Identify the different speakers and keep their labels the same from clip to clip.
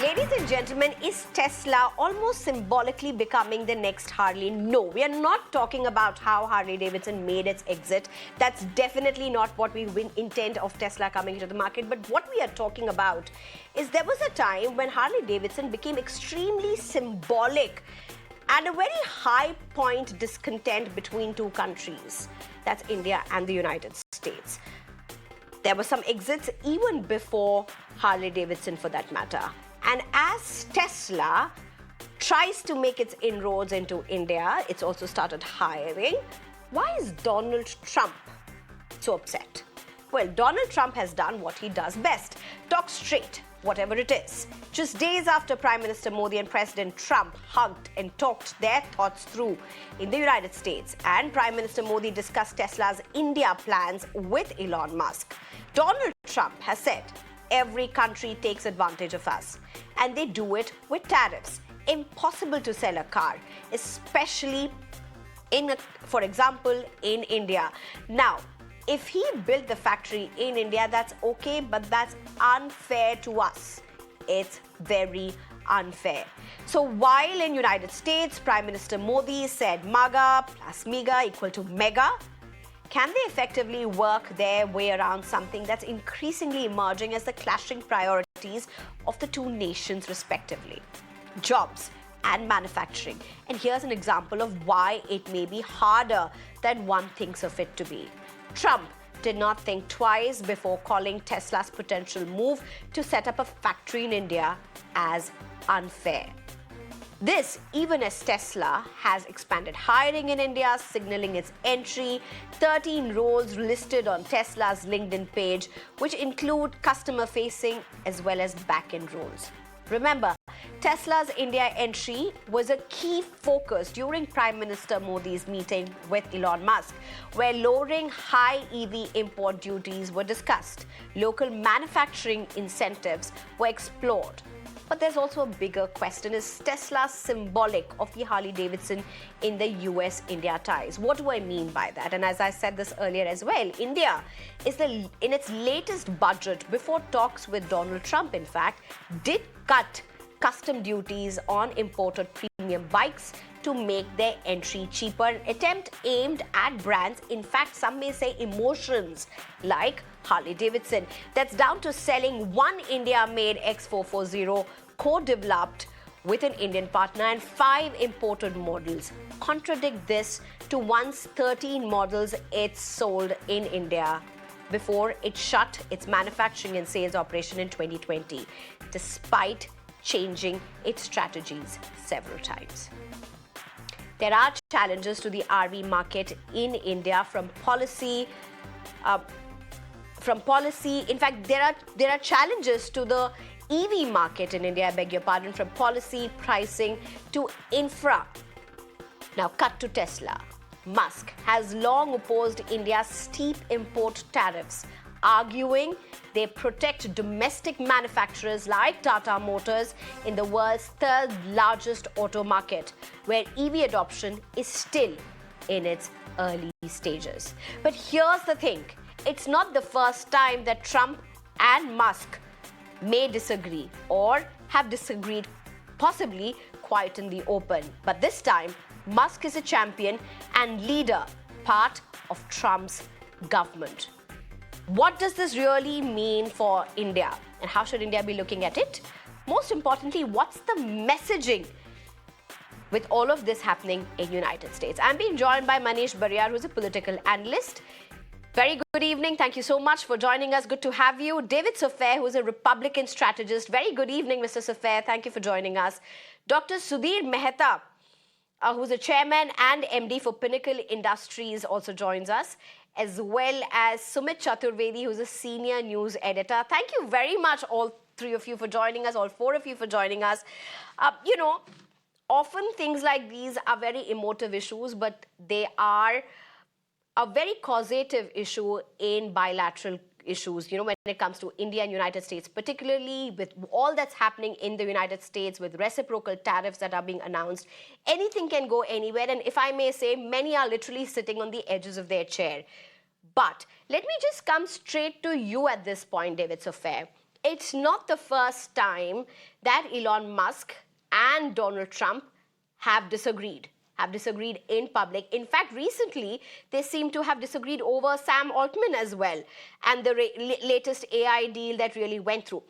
Speaker 1: Ladies and gentlemen, is Tesla almost symbolically becoming the next Harley? No, we are not talking about how Harley Davidson made its exit. That's definitely not what we intend of Tesla coming into the market. But what we are talking about is there was a time when Harley Davidson became extremely symbolic and a very high point discontent between two countries. That's India and the United States. There were some exits even before Harley Davidson, for that matter. And as Tesla tries to make its inroads into India, it's also started hiring. Why is Donald Trump so upset? Well, Donald Trump has done what he does best: talk straight, whatever it is. Just days after Prime Minister Modi and President Trump hugged and talked their thoughts through in the United States, and Prime Minister Modi discussed Tesla's India plans with Elon Musk, Donald Trump has said, every country takes advantage of us, and they do it with tariffs. Impossible to sell a car, especially for example, in India. Now, if he built the factory in India, that's okay, but that's unfair to us. It's very unfair. So while in United States, Prime Minister Modi said MAGA plus MEGA equal to mega, can they effectively work their way around something that's increasingly emerging as the clashing priorities of the two nations respectively? Jobs and manufacturing. And here's an example of why it may be harder than one thinks of it to be. Trump did not think twice before calling Tesla's potential move to set up a factory in India as unfair. This, even as Tesla has expanded hiring in India, signaling its entry, 13 roles listed on Tesla's LinkedIn page, which include customer-facing as well as back-end roles. Remember, Tesla's India entry was a key focus during Prime Minister Modi's meeting with Elon Musk, where lowering high EV import duties were discussed. Local manufacturing incentives were explored. But there's also a bigger question: is Tesla symbolic of the Harley Davidson in the US-India ties? What do I mean by that? And as I said this earlier as well, India is in its latest budget, before talks with Donald Trump, in fact, did cut custom duties on imported premium bikes to make their entry cheaper. An attempt aimed at brands, in fact, some may say emotions, like Harley Davidson, that's down to selling one India-made X440 co-developed with an Indian partner and 5 imported models. Contradict this to once 13 models it sold in India before it shut its manufacturing and sales operation in 2020, despite changing its strategies several times. There are challenges to the RV market in India from policy. In fact, there are challenges to the EV market in India, I beg your pardon, from policy, pricing to infra. Now, cut to Tesla. Musk has long opposed India's steep import tariffs, arguing they protect domestic manufacturers like Tata Motors in the world's third largest auto market, where EV adoption is still in its early stages. But here's the thing: it's not the first time that Trump and Musk may disagree or have disagreed, possibly quite in the open. But this time, Musk is a champion and leader, part of Trump's government. What does this really mean for India, and how should India be looking at it? Most importantly, what's the messaging with all of this happening in the United States? I'm being joined by Manish Bariyar, who's a political analyst. Very good evening. Thank you so much for joining us. Good to have you. David Sofair, who's a Republican strategist. Very good evening, Mr. Sofair. Thank you for joining us. Dr. Sudhir Mehta, who's a chairman and MD for Pinnacle Industries, also joins us, as well as Sumit Chaturvedi, who's a senior news editor. Thank you very much, all three of you, for joining us, all four of you for joining us. Often things like these are very emotive issues, but they are a very causative issue in bilateral issues, when it comes to India and United States, particularly with all that's happening in the United States with reciprocal tariffs that are being announced. Anything can go anywhere, and if I may say, many are literally sitting on the edges of their chair. But let me just come straight to you at this point, David Sofair. it's not the first time that Elon Musk and Donald Trump have disagreed in public. In fact, recently they seem to have disagreed over Sam Altman as well, and the latest AI deal that really went through.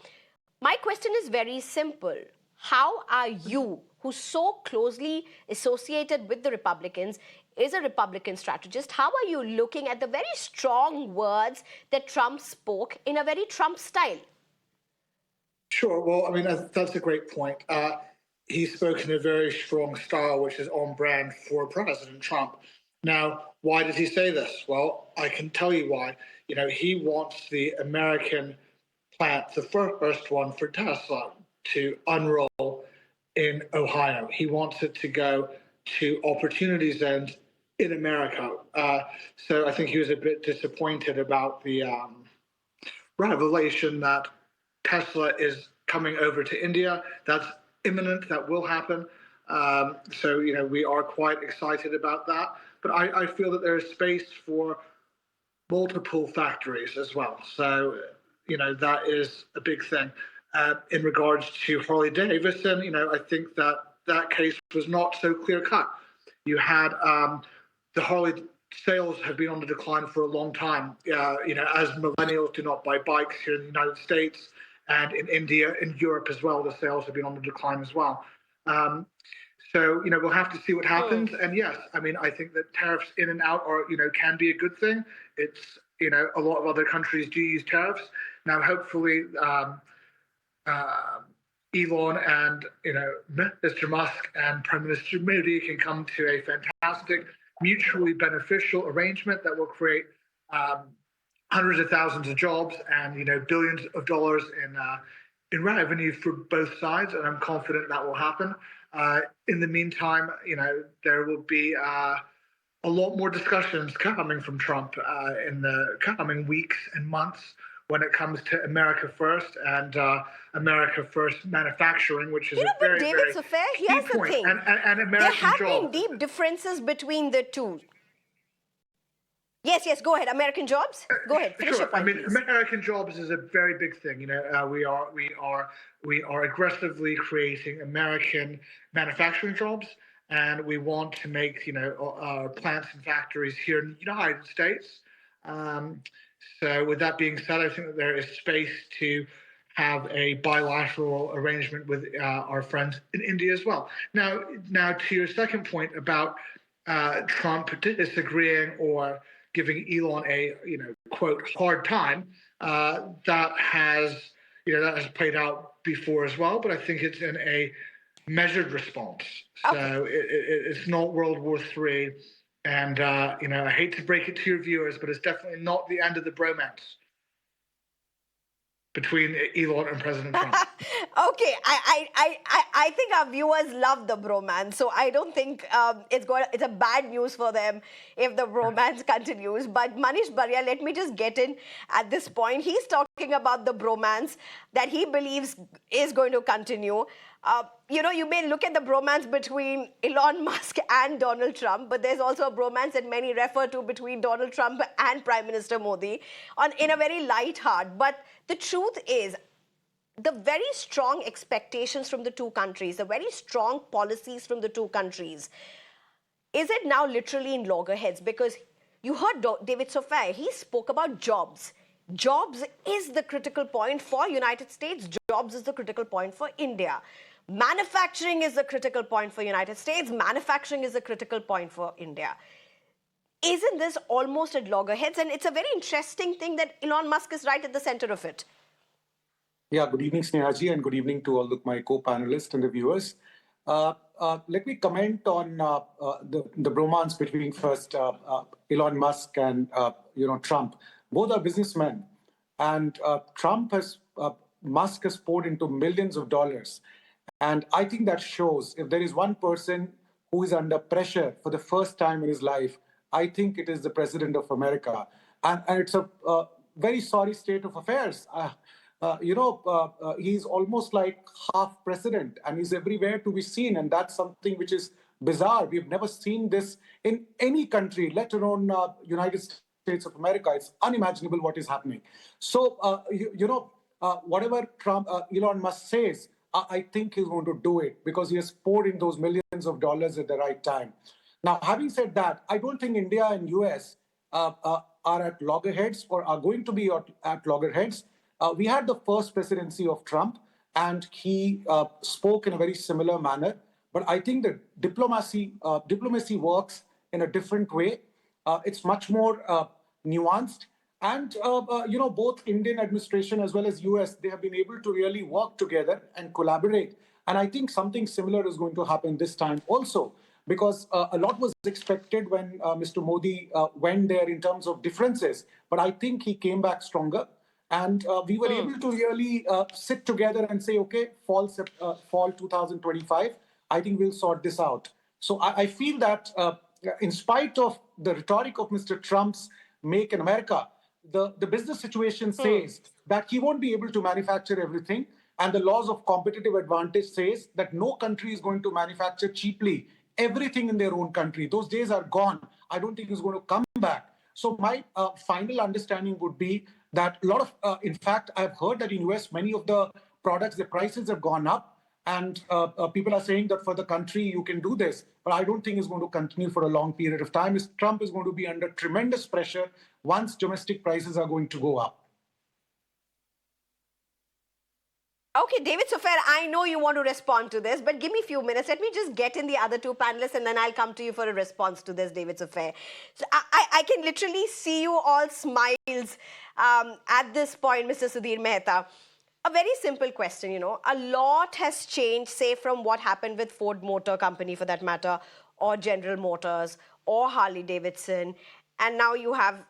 Speaker 1: My question is very simple. How are you, who's so closely associated with the Republicans, is a Republican strategist, how are you looking at the very strong words that Trump spoke in a very Trump style?
Speaker 2: Sure. Well, I mean, that's a great point. He spoke in a very strong style, which is on brand for President Trump. Now, why did he say this? Well, I can tell you why. You know, he wants the American plant, the first one for Tesla, to unroll in Ohio. He wants it to go to Opportunity Zones in America. So I think he was a bit disappointed about the revelation that Tesla is coming over to India. That's imminent. That will happen. So, you know, we are quite excited about that. But I feel that there is space for multiple factories as well. So, you know, that is a big thing. In regards to Harley Davidson, you know, I think that that case was not so clear cut. You had the Harley sales have been on the decline for a long time. You know, as millennials do not buy bikes here in the United States and in India, in Europe as well, the sales have been on the decline as well. So, you know, we'll have to see what happens. And yes, I mean, I think that tariffs in and out are, you know, can be a good thing. It's, you know, a lot of other countries do use tariffs. Now, hopefully, Elon and, you know, Mr. Musk and Prime Minister Modi can come to a fantastic, mutually beneficial arrangement that will create hundreds of thousands of jobs and, you know, billions of dollars in revenue for both sides. And I'm confident that will happen. In the meantime, you know, there will be a lot more discussions coming from Trump in the coming weeks and months when it comes to America First and America First manufacturing, which is a very,
Speaker 1: David's affair, here's the thing.
Speaker 2: And American
Speaker 1: there have
Speaker 2: jobs.
Speaker 1: been deep differences between the two. Yes, go ahead. American jobs? Go ahead. Finish your point, please.
Speaker 2: American jobs is a very big thing. You know, we are aggressively creating American manufacturing jobs, and we want to make, you know, plants and factories here in the United States. So, with that being said, I think that there is space to have a bilateral arrangement with our friends in India as well. Now, to your second point about Trump disagreeing or giving Elon a, you know, quote, hard time, that has played out before as well, but I think it's in a measured response. Okay. So it's not World War III. And, you know, I hate to break it to your viewers, but it's definitely not the end of the bromance between Elon and President Trump.
Speaker 1: Okay, I think our viewers love the bromance, so I don't think it's a bad news for them if the bromance continues. But Manish Barya, let me just get in at this point. He's talking about the bromance that he believes is going to continue. You know, you may look at the bromance between Elon Musk and Donald Trump, but there's also a bromance that many refer to between Donald Trump and Prime Minister Modi in a very light heart. But the truth is, the very strong expectations from the two countries, the very strong policies from the two countries, is it now literally in loggerheads? Because you heard David Sofaer, he spoke about jobs. Jobs is the critical point for United States. Jobs is the critical point for India. Manufacturing is the critical point for United States. Manufacturing is the critical point for India. Isn't this almost at loggerheads? And it's a very interesting thing that Elon Musk is right at the center of it.
Speaker 3: Yeah, good evening, Sneha, and good evening to all of my co-panelists and the viewers. Let me comment on the bromance between first Elon Musk and Trump. Both are businessmen, and Musk has poured into millions of dollars. And I think that shows if there is one person who is under pressure for the first time in his life, I think it is the President of America. And it's a very sorry state of affairs. He's almost like half president, and he's everywhere to be seen. And that's something which is bizarre. We've never seen this in any country, let alone United States of America. It's unimaginable what is happening. So, whatever Elon Musk says, I think he's going to do it because he has poured in those millions of dollars at the right time. Now, having said that, I don't think India and US are at loggerheads or are going to be at loggerheads. We had the first presidency of Trump, and he spoke in a very similar manner. But I think that diplomacy works in a different way. It's much more nuanced. And both Indian administration as well as US, they have been able to really work together and collaborate. And I think something similar is going to happen this time also, because a lot was expected when Mr. Modi went there in terms of differences. But I think he came back stronger. And we were able to really sit together and say, okay, fall 2025, I think we'll sort this out. So I feel that in spite of the rhetoric of Mr. Trump's Make in America, the business situation says that he won't be able to manufacture everything. And the laws of competitive advantage says that no country is going to manufacture cheaply everything in their own country. Those days are gone. I don't think it's going to come back. So my final understanding would be that a lot of, in fact, I've heard that in US, many of the products, the prices have gone up. And people are saying that for the country, you can do this. But I don't think it's going to continue for a long period of time. Trump is going to be under tremendous pressure once domestic prices are going to go up.
Speaker 1: Okay, David Sofair, I know you want to respond to this, but give me a few minutes. Let me just get in the other two panelists, and then I'll come to you for a response to this, David Sofair. So I can literally see you all smiles at this point, Mr. Sudhir Mehta. A very simple question, a lot has changed, say, from what happened with Ford Motor Company, for that matter, or General Motors, or Harley Davidson. And now you have,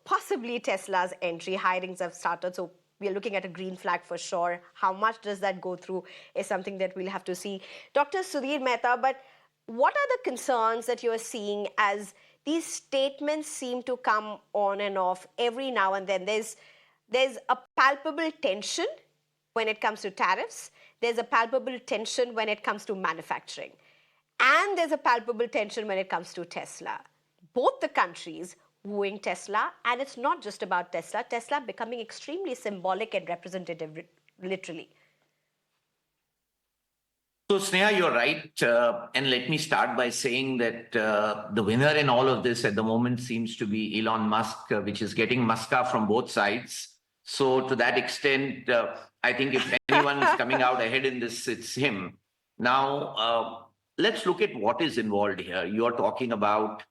Speaker 1: possibly Tesla's entry. Hirings have started, so we're looking at a green flag for sure. How much does that go through is something that we'll have to see. Dr. Sudhir Mehta, but what are the concerns that you're seeing as these statements seem to come on and off every now and then? There's a palpable tension when it comes to tariffs. There's a palpable tension when it comes to manufacturing. And there's a palpable tension when it comes to Tesla. Both the countries wooing Tesla, and it's not just about Tesla. Tesla becoming extremely symbolic and representative, literally.
Speaker 4: So, Sneha, you're right. And let me start by saying that the winner in all of this at the moment seems to be Elon Musk, which is getting Muska from both sides. So to that extent, I think if anyone is coming out ahead in this, it's him. Now, let's look at what is involved here. You're talking about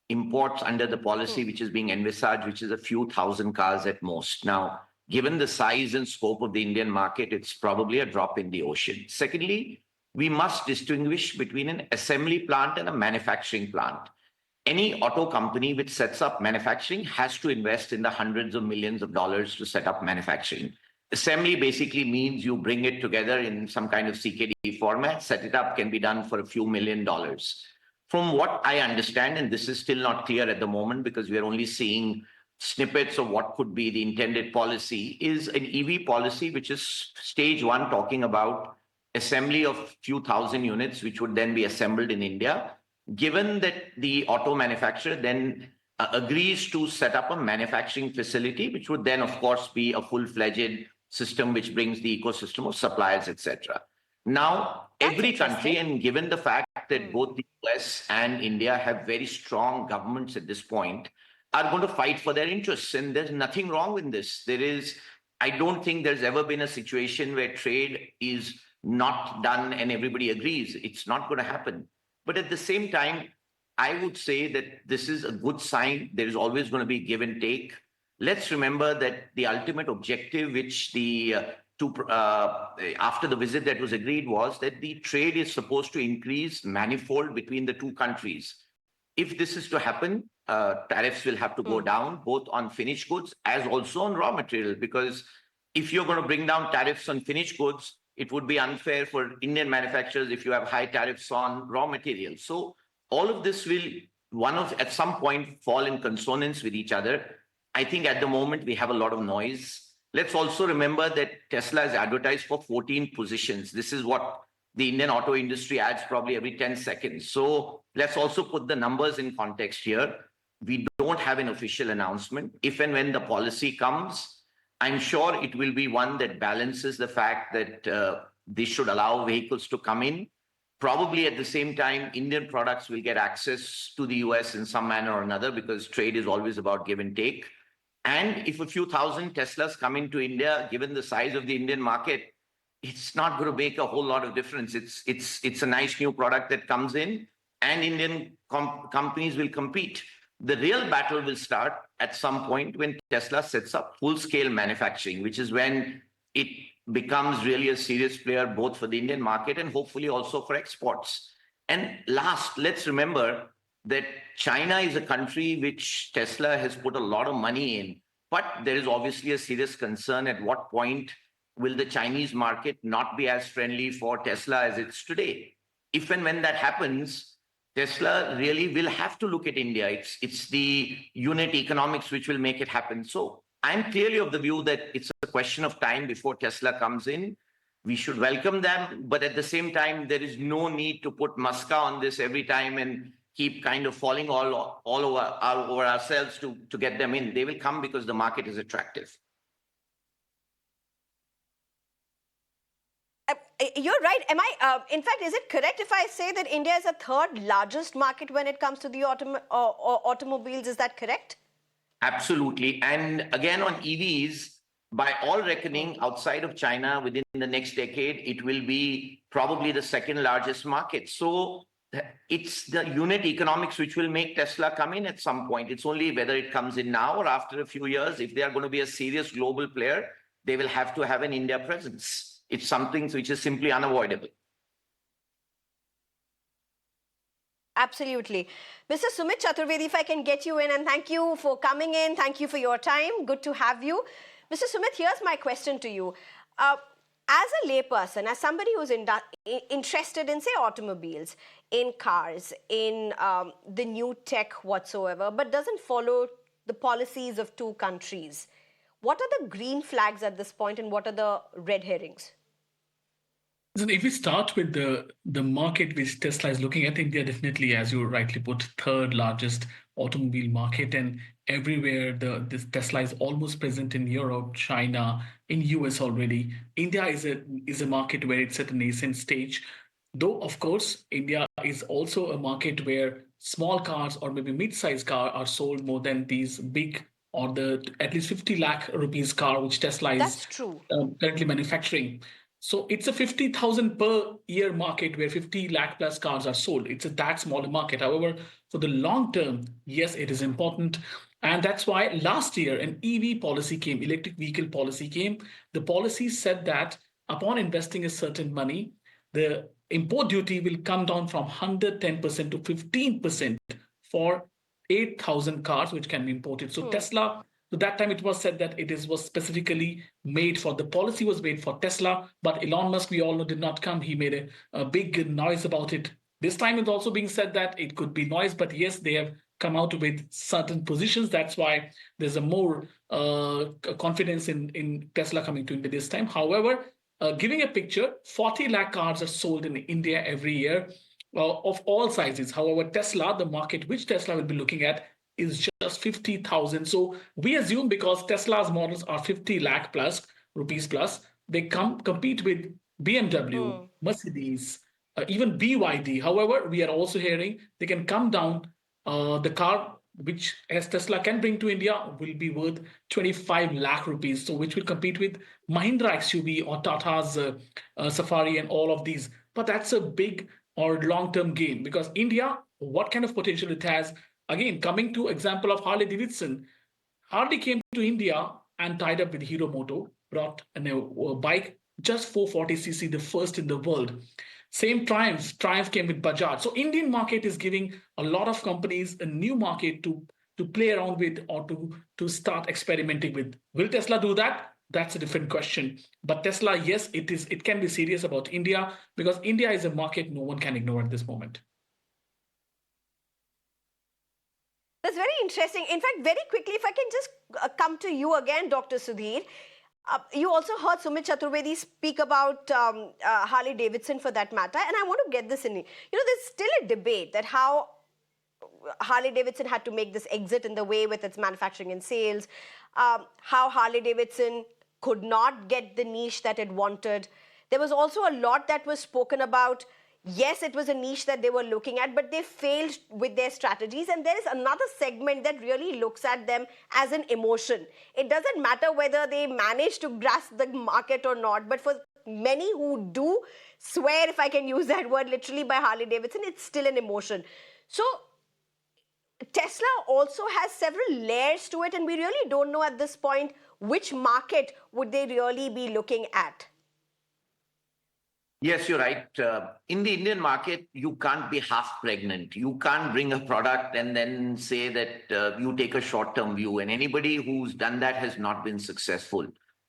Speaker 4: imports under the policy which is being envisaged, which is a few thousand cars at most. Now, given the size and scope of the Indian market, it's probably a drop in the ocean. Secondly, we must distinguish between an assembly plant and a manufacturing plant. Any auto company which sets up manufacturing has to invest in the hundreds of millions of dollars to set up manufacturing. Assembly basically means you bring it together in some kind of CKD format. Set it up can be done for a few $1 million. From what I understand, and this is still not clear at the moment because we are only seeing snippets of what could be the intended policy, is an EV policy, which is stage one, talking about assembly of few thousand units, which would then be assembled in India. Given that the auto manufacturer then agrees to set up a manufacturing facility, which would then, of course, be a full-fledged system which brings the ecosystem of suppliers, etc. Now, every country, and given the fact that both the US and India have very strong governments at this point, are going to fight for their interests. And there's nothing wrong with this. I don't think there's ever been a situation where trade is not done and everybody agrees. It's not going to happen. But at the same time, I would say that this is a good sign. There is always going to be give and take. Let's remember that the ultimate objective, which after the visit that was agreed, was that the trade is supposed to increase manifold between the two countries. If this is to happen, tariffs will have to go down, both on finished goods as also on raw material, because if you're going to bring down tariffs on finished goods, it would be unfair for Indian manufacturers if you have high tariffs on raw materials. So all of this will, at some point, fall in consonance with each other. I think at the moment we have a lot of noise. Let's also remember that Tesla is advertised for 14 positions. This is what the Indian auto industry adds probably every 10 seconds. So let's also put the numbers in context here. We don't have an official announcement. If and when the policy comes, I'm sure it will be one that balances the fact that this should allow vehicles to come in. Probably at the same time, Indian products will get access to the US in some manner or another, because trade is always about give and take. And if a few thousand Teslas come into India, given the size of the Indian market, it's not going to make a whole lot of difference. It's a nice new product that comes in, and Indian companies will compete. The real battle will start at some point when Tesla sets up full-scale manufacturing, which is when it becomes really a serious player both for the Indian market and hopefully also for exports. And last, let's remember that China is a country which Tesla has put a lot of money in, but there is obviously a serious concern at what point will the Chinese market not be as friendly for Tesla as it's today. If and when that happens, Tesla really will have to look at India. It's the unit economics which will make it happen. So I'm clearly of the view that it's a question of time before Tesla comes in. We should welcome them, but at the same time, there is no need to put Muska on this every time and keep kind of falling all over ourselves to get them in. They will come because the market is attractive.
Speaker 1: You're right. In fact, is it correct if I say that India is the third largest market when it comes to the automobiles? Is that correct?
Speaker 4: Absolutely. And again, on EVs, by all reckoning, outside of China, within the next decade, it will be probably the second largest market. So it's the unit economics which will make Tesla come in at some point. It's only whether it comes in now or after a few years. If they are going to be a serious global player, they will have to have an India presence. It's something which is simply unavoidable.
Speaker 1: Absolutely. Mr. Sumit Chaturvedi, if I can get you in, and thank you for coming in. Thank you for your time. Good to have you. Mr. Sumit, here's my question to you. As a layperson, as somebody who's interested in, say, automobiles, in cars, in the new tech whatsoever, but doesn't follow the policies of two countries, what are the green flags at this point and what are the red herrings?
Speaker 5: So if we start with the market which Tesla is looking at, India definitely, as you rightly put, third largest automobile market, and everywhere this Tesla is almost present in Europe, China, in US already. India is a market where it's at a nascent stage. Though, of course, India is also a market where small cars or maybe mid-sized car are sold more than these big, or the at least 50 lakh rupees car which Tesla is currently manufacturing. So it's a 50,000 per year market where 50 lakh plus cars are sold. It's that smaller market. However, for the long term, yes, it is important. And that's why last year an EV policy came, electric vehicle policy came. The policy said that upon investing a certain money, the import duty will come down from 110% to 15% for 8,000 cars which can be imported. So Tesla, so that time it was said that was specifically made for, the policy was made for Tesla, but Elon Musk, we all know, did not come. He made a big noise about it. This time it's also being said that it could be noise, but yes, they have come out with certain positions. That's why there's a more confidence in Tesla coming to India this time. However, giving a picture, 40 lakh cars are sold in India every year of all sizes. However, Tesla, the market which Tesla will be looking at, is just 50,000. So we assume because Tesla's models are 50 lakh plus rupees plus, they compete with BMW, Mercedes, even BYD. However, we are also hearing they can come down. The car which as Tesla can bring to India will be worth 25 lakh rupees. So which will compete with Mahindra XUV or Tata's Safari and all of these. But that's a big or long-term gain, because India, what kind of potential it has. Again, coming to example of Harley Davidson, Harley came to India and tied up with Hero Moto, brought a bike, just 440cc, the first in the world. Same Triumph came with Bajaj. So Indian market is giving a lot of companies a new market to play around with, or to start experimenting with. Will Tesla do that? That's a different question. But Tesla, yes, it can be serious about India, because India is a market no one can ignore at this moment.
Speaker 1: That's very interesting. In fact, very quickly, if I can just come to you again, Dr. Sudhir. You also heard Sumit Chaturvedi speak about Harley Davidson for that matter. And I want to get this in. There's still a debate that how Harley Davidson had to make this exit in the way with its manufacturing and sales, how Harley Davidson could not get the niche that it wanted. There was also a lot that was spoken about. Yes, it was a niche that they were looking at, but they failed with their strategies. And there is another segment that really looks at them as an emotion. It doesn't matter whether they manage to grasp the market or not, but for many who do swear, if I can use that word literally, by Harley Davidson, it's still an emotion. So Tesla also has several layers to it, and we really don't know at this point which market would they really be looking at.
Speaker 4: Yes, you're right. In the Indian market, you can't be half pregnant. You can't bring a product and then say that you take a short-term view. And anybody who's done that has not been successful.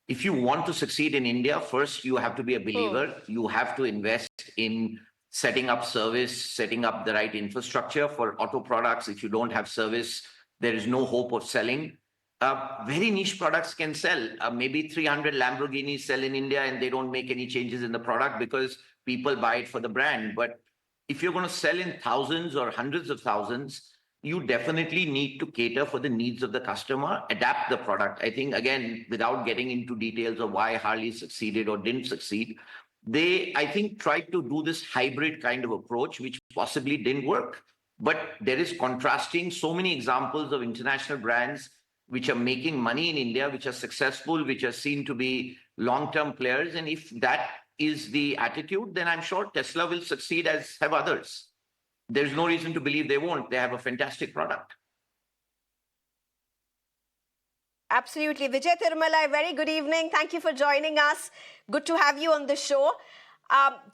Speaker 4: If you want to succeed in India, first you have to be a believer. You have to invest in setting up service, setting up the right infrastructure for auto products. If you don't have service, there is no hope of selling. Very niche products can sell. Maybe 300 Lamborghinis sell in India and they don't make any changes in the product because people buy it for the brand. But if you're going to sell in thousands or hundreds of thousands, you definitely need to cater for the needs of the customer, adapt the product. I think, again, without getting into details of why Harley succeeded or didn't succeed, they, I think, tried to do this hybrid kind of approach, which possibly didn't work. But there is contrasting so many examples of international brands which are making money in India, which are successful, which are seen to be long-term players. And if that is the attitude, then I'm sure Tesla will succeed, as have others. There's no reason to believe they won't. They have a fantastic product.
Speaker 1: Absolutely. Vijay Tirumalai, very good evening. Thank you for joining us. Good to have you on the show.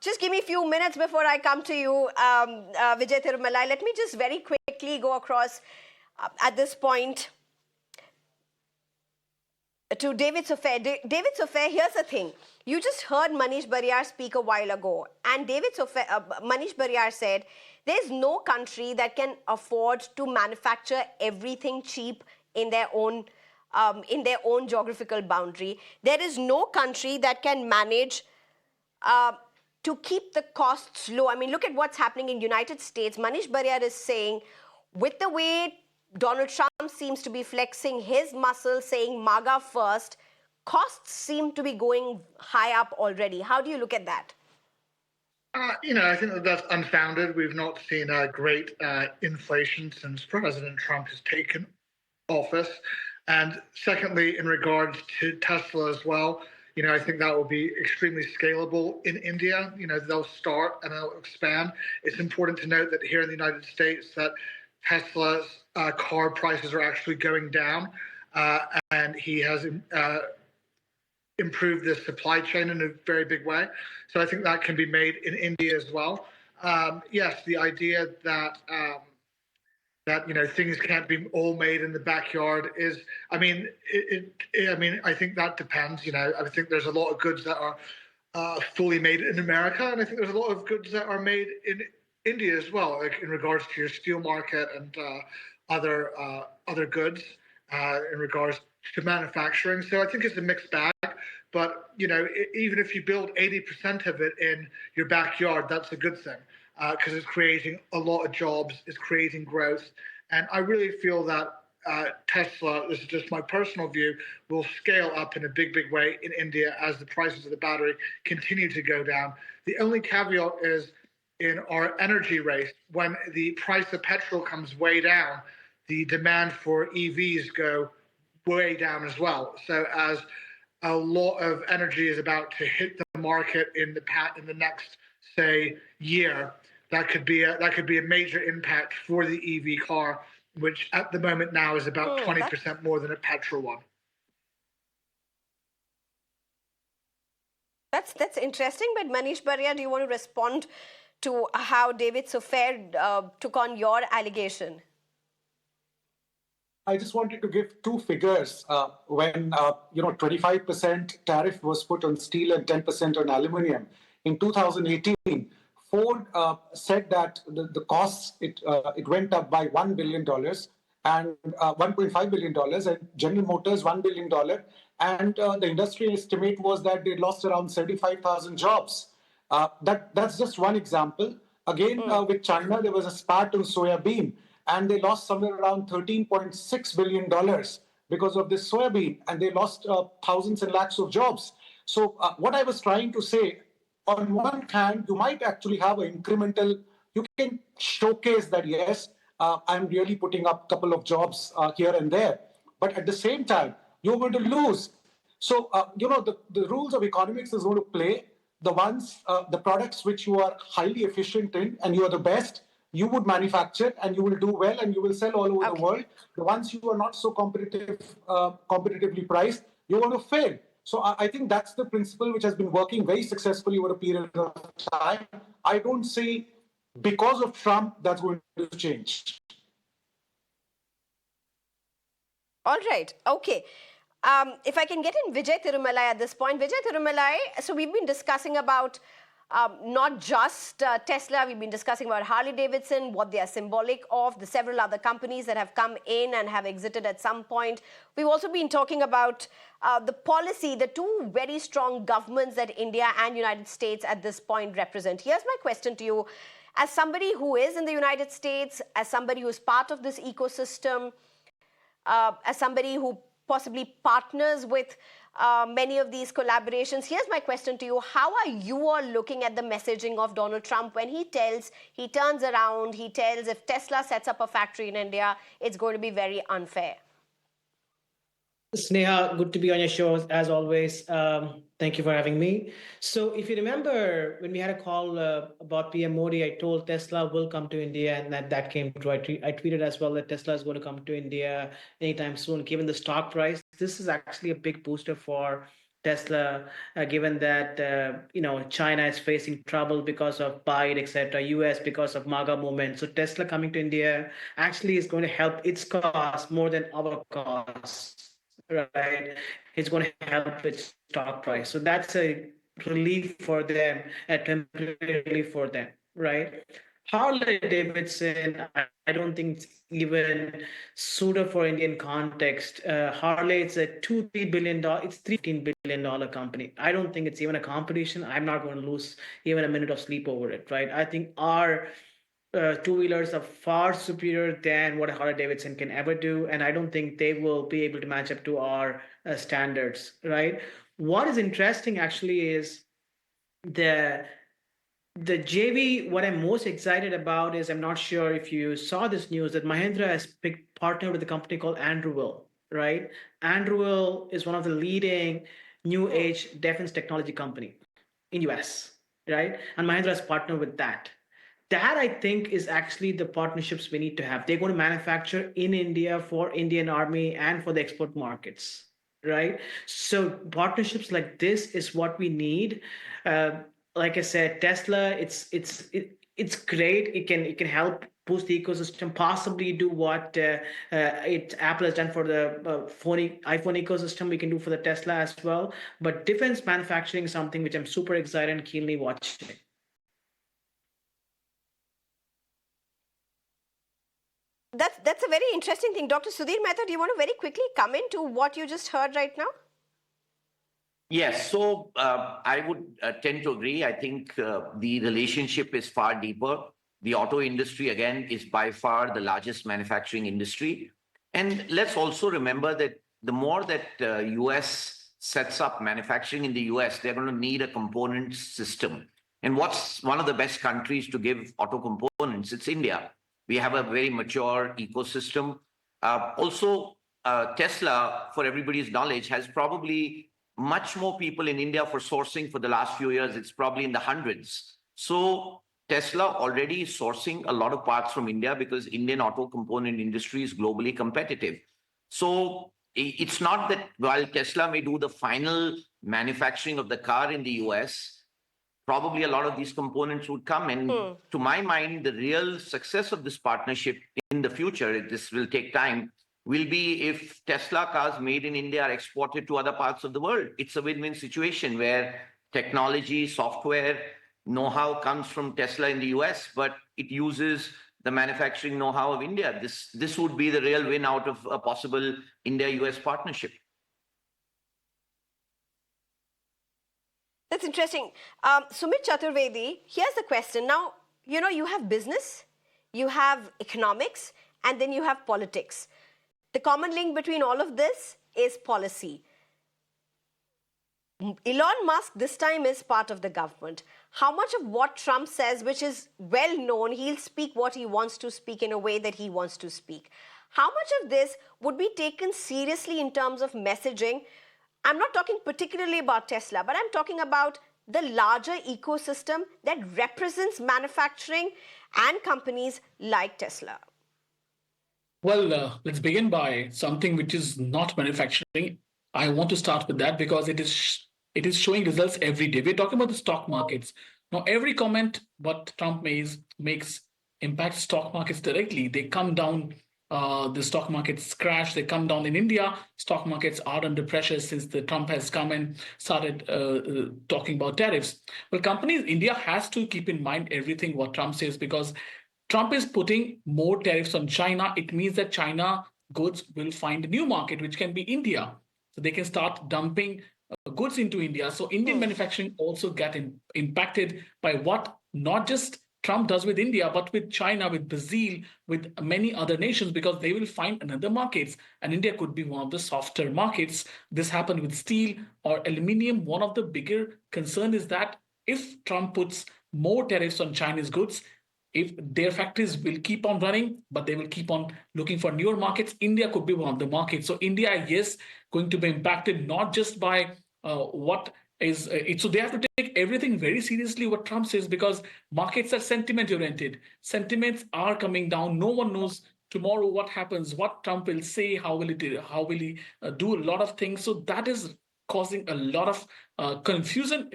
Speaker 1: Just give me a few minutes before I come to you, Vijay Tirumalai. Let me just very quickly go across at this point to David Sofair. David Sofair, here's the thing. You just heard Manish Bariyar speak a while ago, and Manish Bariyar said, there's no country that can afford to manufacture everything cheap in their own geographical boundary. There is no country that can manage to keep the costs low. I mean, look at what's happening in United States. Manish Bariyar is saying, with the way Donald Trump seems to be flexing his muscle, saying MAGA first, costs seem to be going high up already. How do you look at that?
Speaker 2: I think that's unfounded. We've not seen a great inflation since President Trump has taken office. And secondly, in regards to Tesla as well, I think that will be extremely scalable in India. They'll start and they'll expand. It's important to note that here in the United States that Tesla's car prices are actually going down, and he has improved the supply chain in a very big way. So I think that can be made in India as well. Yes, the idea that things can't be all made in the backyard is, I think that depends. I think there's a lot of goods that are fully made in America, and I think there's a lot of goods that are made in India as well, like in regards to your steel market and other goods in regards to manufacturing. So I think it's a mixed bag. But even if you build 80% of it in your backyard, that's a good thing because it's creating a lot of jobs, it's creating growth, and I really feel that Tesla, this is just my personal view, will scale up in a big way in India as the prices of the battery continue to go down. The only caveat is, in our energy race, when the price of petrol comes way down, the demand for EVs go way down as well. So as a lot of energy is about to hit the market in the next, say, year, that could be a major impact for the EV car, which at the moment now is about 20% more than a petrol one.
Speaker 1: That's interesting. But Manish Bariyar, do you want to respond to how David Sofair took on your allegation?
Speaker 3: I just wanted to give two figures. When 25% tariff was put on steel and 10% on aluminium in 2018, Ford said that the costs it went up by $1 billion and $1.5 billion, and General Motors $1 billion, and the industry estimate was that they lost around 75,000 jobs. That's just one example. Again, with China, there was a spat on soya bean. and they lost somewhere around $13.6 billion because of this soybean, and they lost thousands and lakhs of jobs. So what I was trying to say, on one hand, you might actually have an incremental, you can showcase that, yes, I'm really putting up a couple of jobs here and there. But at the same time, you're going to lose. So, the rules of economics is going to play. The products which you are highly efficient in and you are the best, you would manufacture and you will do well and you will sell all over the world. The ones you are not so competitively priced, you're going to fail. So I think that's the principle which has been working very successfully over a period of time. I don't see, because of Trump, that's going to change.
Speaker 1: All right. Okay. If I can get in Vijay Thirumalai at this point. Vijay Thirumalai, so we've been discussing about not just Tesla, we've been discussing about Harley Davidson, what they are symbolic of, the several other companies that have come in and have exited at some point. We've also been talking about the policy, the two very strong governments that India and United States at this point represent. Here's my question to you. As somebody who is in the United States, as somebody who is part of this ecosystem, as somebody who possibly partners with many of these collaborations, here's my question to you. How are you all looking at the messaging of Donald Trump when he turns around, he tells if Tesla sets up a factory in India, it's going to be very unfair?
Speaker 6: Sneha, good to be on your show as always. Thank you for having me. So if you remember, when we had a call about PM Modi, I told Tesla will come to India, and that came true. I tweeted as well that Tesla is going to come to India anytime soon. Given the stock price, this is actually a big booster for Tesla, given that China is facing trouble because of Biden, etc. US because of MAGA movement. So Tesla coming to India actually is going to help its cause more than our cause. Right, it's going to help its stock price. So that's a relief for them, a temporary relief for them, right? Harley Davidson, I don't think it's even suited for Indian context. Harley, it's a $2-3 billion, it's $315 billion company. I don't think it's even a competition. I'm not going to lose even a minute of sleep over it, right? I think our two-wheelers are far superior than what a Harley Davidson can ever do, and I don't think they will be able to match up to our standards, right? What is interesting actually is the JV. What I'm most excited about is, I'm not sure if you saw this news, that Mahindra has partnered with a company called Anduril, right? Anduril is one of the leading new age defense technology company in US, right? And Mahindra has partnered with that. That, I think, is actually the partnerships we need to have. They're going to manufacture in India for Indian Army and for the export markets, right? So partnerships like this is what we need. Like I said, Tesla, it's great. It can help boost the ecosystem, possibly do what Apple has done for the iPhone ecosystem. We can do for the Tesla as well. But defense manufacturing is something which I'm super excited and keenly watching.
Speaker 1: That's a very interesting thing. Dr. Sudhir Mehta, do you want to very quickly come into what you just heard right now?
Speaker 4: Yes, so I would tend to agree. I think the relationship is far deeper. The auto industry, again, is by far the largest manufacturing industry. And let's also remember that the more that US sets up manufacturing in the US, they're going to need a component system. And what's one of the best countries to give auto components? It's India. We have a very mature ecosystem. Tesla, for everybody's knowledge, has probably much more people in India for sourcing for the last few years. It's probably in the hundreds. So Tesla already is sourcing a lot of parts from India because Indian auto component industry is globally competitive. So it's not that while Tesla may do the final manufacturing of the car in the US, probably a lot of these components would come. And to my mind, the real success of this partnership in the future, this will take time, will be if Tesla cars made in India are exported to other parts of the world. It's a win-win situation where technology, software, know-how comes from Tesla in the US, but it uses the manufacturing know-how of India. This would be the real win out of a possible India-US partnership.
Speaker 1: That's interesting. Sumit Chaturvedi, here's the question. Now, you have business, you have economics, and then you have politics. The common link between all of this is policy. Elon Musk this time is part of the government. How much of what Trump says, which is well known, he'll speak what he wants to speak in a way that he wants to speak. How much of this would be taken seriously in terms of messaging? I'm not talking particularly about Tesla, but I'm talking about the larger ecosystem that represents manufacturing and companies like Tesla.
Speaker 5: Well, let's begin by something which is not manufacturing. I want to start with that because it is showing results every day. We're talking about the stock markets. Now, every comment what Trump makes impacts stock markets directly. They come down, the stock markets crash, they come down in India. Stock markets are under pressure since the Trump has come and started talking about tariffs. Well, India has to keep in mind everything what Trump says, because Trump is putting more tariffs on China. It means that China goods will find a new market, which can be India. So they can start dumping goods into India. So Indian manufacturing also get impacted by what not just Trump does with India, but with China, with Brazil, with many other nations, because they will find another markets. And India could be one of the softer markets. This happened with steel or aluminium. One of the bigger concern is that if Trump puts more tariffs on Chinese goods, if their factories will keep on running, but they will keep on looking for newer markets, India could be one of the markets. So India, yes, going to be impacted not just by what is it. So they have to take everything very seriously what Trump says, because markets are sentiment oriented. Sentiments are coming down. No one knows tomorrow what happens, what Trump will say, how will he do a lot of things. So that is causing a lot of confusion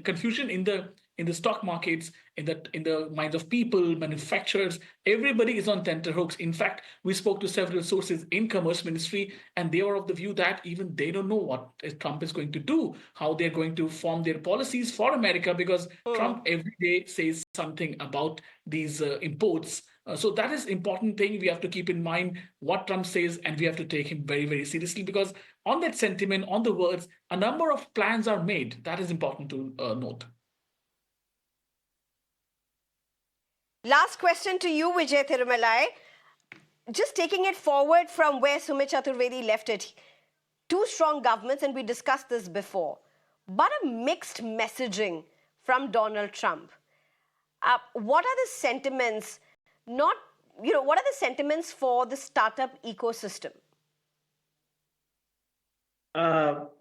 Speaker 5: in the stock markets, in the minds of people, manufacturers. Everybody is on tenterhooks. In fact, we spoke to several sources in Commerce Ministry, and they were of the view that even they don't know what Trump is going to do, how they're going to form their policies for America, because Trump every day says something about these imports. So that is important thing. We have to keep in mind what Trump says, and we have to take him very, very seriously, because on that sentiment, on the words, a number of plans are made. That is important to note.
Speaker 1: Last question to you, Vijay Thirumalai. Just taking it forward from where Sumit Chaturvedi left it. Two strong governments, and we discussed this before, but a mixed messaging from Donald Trump. What are the sentiments? What are the sentiments for the startup ecosystem?
Speaker 6: For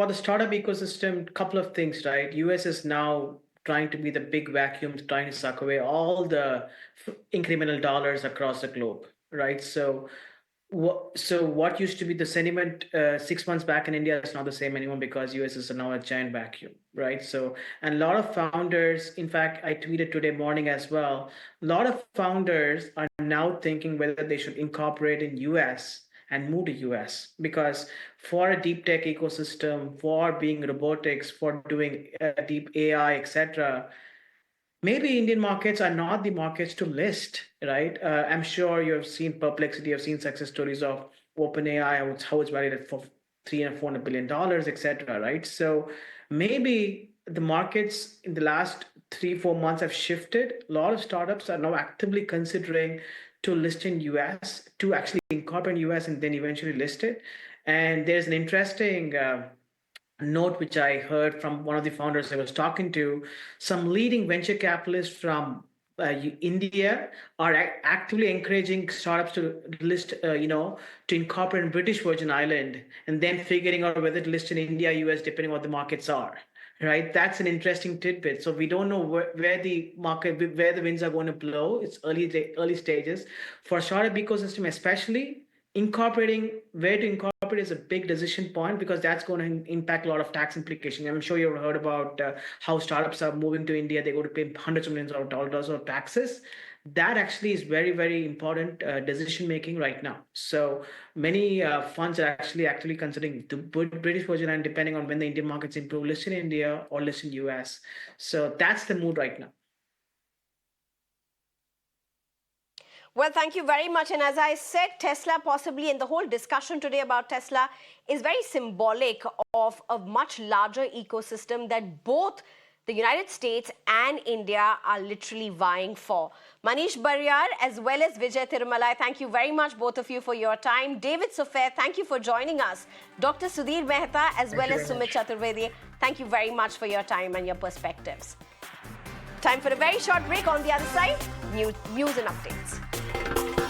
Speaker 6: the startup ecosystem, couple of things, right? US is now trying to be the big vacuum, trying to suck away all the incremental dollars across the globe, right? So what used to be the sentiment 6 months back in India is not the same anymore, because US is now a giant vacuum, right? So, and a lot of founders, in fact, I tweeted today morning as well, a lot of founders are now thinking whether they should incorporate in US and move to US, because for a deep tech ecosystem, for being robotics, for doing deep AI, etc., maybe Indian markets are not the markets to list, right? I'm sure you have seen Perplexity, you've seen success stories of OpenAI, how it's valued at for $300 and $400 billion, etc., right? So maybe the markets in the last 3-4 months have shifted. A lot of startups are now actively considering to list in US, to actually incorporate in US and then eventually list it. And there's an interesting note which I heard from one of the founders I was talking to. Some leading venture capitalists from India are actively encouraging startups to list, to incorporate in British Virgin Island, and then figuring out whether to list in India, US, depending on what the markets are. Right, that's an interesting tidbit. So we don't know where the winds are going to blow. It's early stages for startup ecosystem, especially. Incorporating where to incorporate is a big decision point, because that's going to impact a lot of tax implications. I'm sure you've heard about how startups are moving to India. They go to pay hundreds of millions of dollars of taxes. That actually is very, very important decision making right now. So many funds are actually considering the British Virgin Islands, depending on when the Indian markets improve, list in India or list in US. So that's the mood right now.
Speaker 1: Well, thank you very much. And as I said, Tesla possibly, and the whole discussion today about Tesla is very symbolic of a much larger ecosystem that both the United States and India are literally vying for. Manish Bariyar as well as Vijay Tirumalai, thank you very much, both of you, for your time. David Sofair, thank you for joining us. Dr. Sudhir Mehta as well as Sumit Chaturvedi, thank you very much for your time and your perspectives. Time for a very short break. On the other side, news and updates.